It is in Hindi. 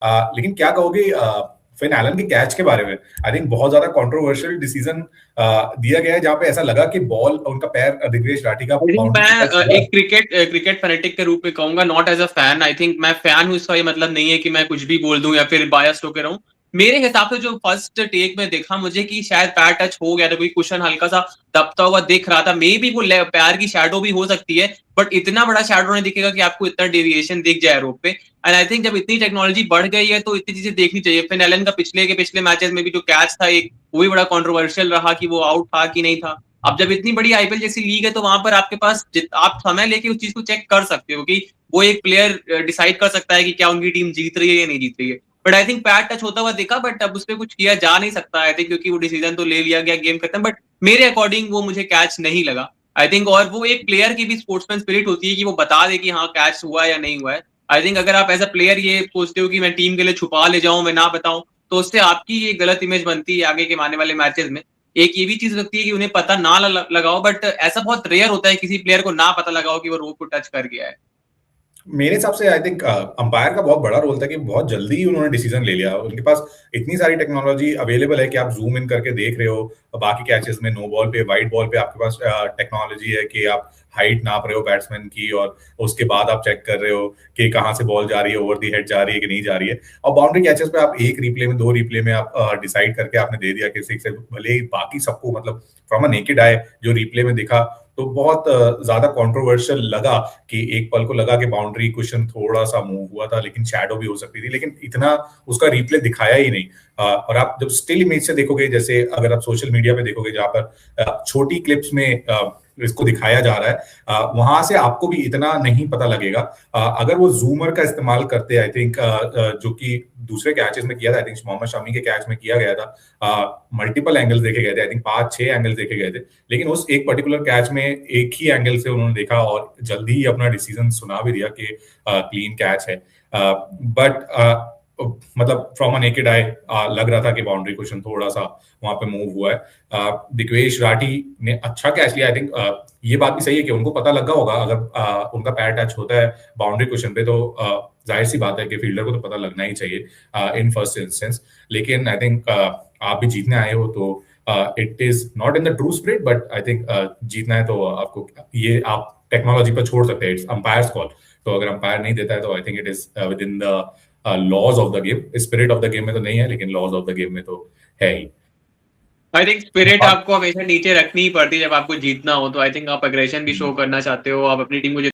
लेकिन क्या कहोगे फिन एलन के कैच के बारे में? आई थिंक बहुत ज्यादा कंट्रोवर्शियल डिसीजन दिया गया है, जहां पे ऐसा लगा कि बॉल उनका पैर दिग्विजय राठी का बाउंड्री से टच मैं हुआ। एक क्रिकेट फैनेटिक के रूप में कहूंगा, not as a fan. I think मैं फैन हूं, इसका ये मतलब नहीं है कि मैं कुछ भी बोल दूं या फिर बायस्ड होकर रहूं। मेरे हिसाब से जो फर्स्ट टेक में देखा मुझे कि शायद पैर टच हो गया था, कोई कुशन हल्का सा दबता हुआ दिख रहा था। मे बी वो पैर की शैडो भी हो सकती है, बट इतना बड़ा शैडो नहीं दिखेगा कि आपको इतना डेविएशन दिख जाए रोप पे। एंड आई थिंक जब इतनी टेक्नोलॉजी बढ़ गई है तो इतनी चीजें देखनी चाहिए। फिन एलन का पिछले मैचेस में भी जो कैच था एक, वो भी बड़ा कंट्रोवर्शियल रहा कि वो आउट था कि नहीं था। अब जब इतनी बड़ी आईपीएल जैसी लीग है तो वहां पर आपके पास आप समय लेके उस चीज को चेक कर सकते हो कि वो एक प्लेयर डिसाइड कर सकता है कि क्या उनकी टीम जीत रही है या नहीं जीत रही है। बट आई थिंक पैर टच होता हुआ दिखा, बट अब उस पर कुछ किया जा नहीं सकता आई थिंक, क्योंकि वो डिसीजन तो ले लिया गया गेम खत्म। बट मेरे अकॉर्डिंग वो मुझे कैच नहीं लगा आई थिंक। और वो एक प्लेयर की भी स्पोर्ट्समैन स्पिरिट होती है कि वो बता दे कि हाँ कैच हुआ या नहीं हुआ है। आई थिंक अगर आप एज अ प्लेयर ये सोचते हो कि मैं टीम के लिए छुपा ले जाऊं, मैं ना बताऊं, तो उससे आपकी एक गलत इमेज बनती है आगे के आने वाले मैचेस में। एक ये भी चीज लगती है कि उन्हें पता ना लगाओ, बट ऐसा बहुत रेयर होता है किसी प्लेयर को ना पता लगाओ कि वो रोप को टच कर गया है। मेरे हिसाब से आई थिंक अंपायर का बहुत बड़ा रोल था कि बहुत जल्दी ही उन्होंने डिसीजन ले लिया। उनके पास इतनी सारी टेक्नोलॉजी अवेलेबल है कि आप जूम इन करके देख रहे हो बाकी कैचेस में, नो बॉल पे, वाइड बॉल पे आपके पास टेक्नोलॉजी है कि आप हाइट नाप रहे हो बैट्समैन की, और उसके बाद आप चेक कर रहे हो कि कहाँ से बॉल जा रही है, ओवर दी हेड जा रही है कि नहीं जा रही है। और बाउंड्री कैचेस पे आप एक रिप्ले में, दो रिप्ले में आप डिसाइड करके आपने दे दिया किसी से, भले ही बाकी सबको मतलब फ्रॉम अ नेकेड आई जो रिप्ले में दिखा तो बहुत ज्यादा कंट्रोवर्शियल लगा कि एक पल को लगा कि बाउंड्री कुशन थोड़ा सा मूव हुआ था, लेकिन शैडो भी हो सकती थी, लेकिन इतना उसका रिप्ले दिखाया ही नहीं। और आप जब स्टिल इमेज से देखोगे, जैसे अगर आप सोशल मीडिया पे देखोगे जहां पर छोटी क्लिप्स में इसको दिखाया जा रहा है, वहां से आपको भी इतना नहीं पता लगेगा। अगर वो जूमर का इस्तेमाल करते, आई थिंक जो कि दूसरे कैचेस में किया था, आई थिंक मोहम्मद शमी के कैच में किया गया था, मल्टीपल एंगल्स देखे गए थे, आई थिंक 5-6 एंगल्स देखे गए थे, लेकिन उस एक पर्टिकुलर कैच में एक ही एंगल से उन्होंने देखा और जल्दी ही अपना डिसीजन सुना भी दिया कि क्लीन कैच है। बट मतलब फ्रॉम अ नेकेड आई लग रहा था कि बाउंड्री क्वेश्चन थोड़ा सा वहां पे मूव हुआ है। दिग्वेश राठी ने अच्छा कैच लिया। आई थिंक ये बात भी सही है कि उनको पता लगा होगा अगर उनका पैर टच होता है बाउंड्री क्वेश्चन पे तो जाहिर सी बात है कि फील्डर को तो पता लगना ही चाहिए इन फर्स्ट इंस्टेंस। लेकिन आई थिंक आप भी जीतने आए हो तो it is not in the true spirit, but I think जीतना है तो आपको ये आप टेक्नोलॉजी पर छोड़ सकते हैं, इट्स अंपायर्स कॉल। तो अगर अंपायर नहीं देता है तो I think it is within the laws of the game. Spirit of the game में तो नहीं है, लेकिन लॉज ऑफ द गेम में तो है ही। आई थिंक स्पिरिट आपको हमेशा नीचे रखनी ही पड़ती है जब आपको जीतना हो। तो आई थिंक आप एग्रेशन भी शो करना चाहते हो, आप अपनी टीम को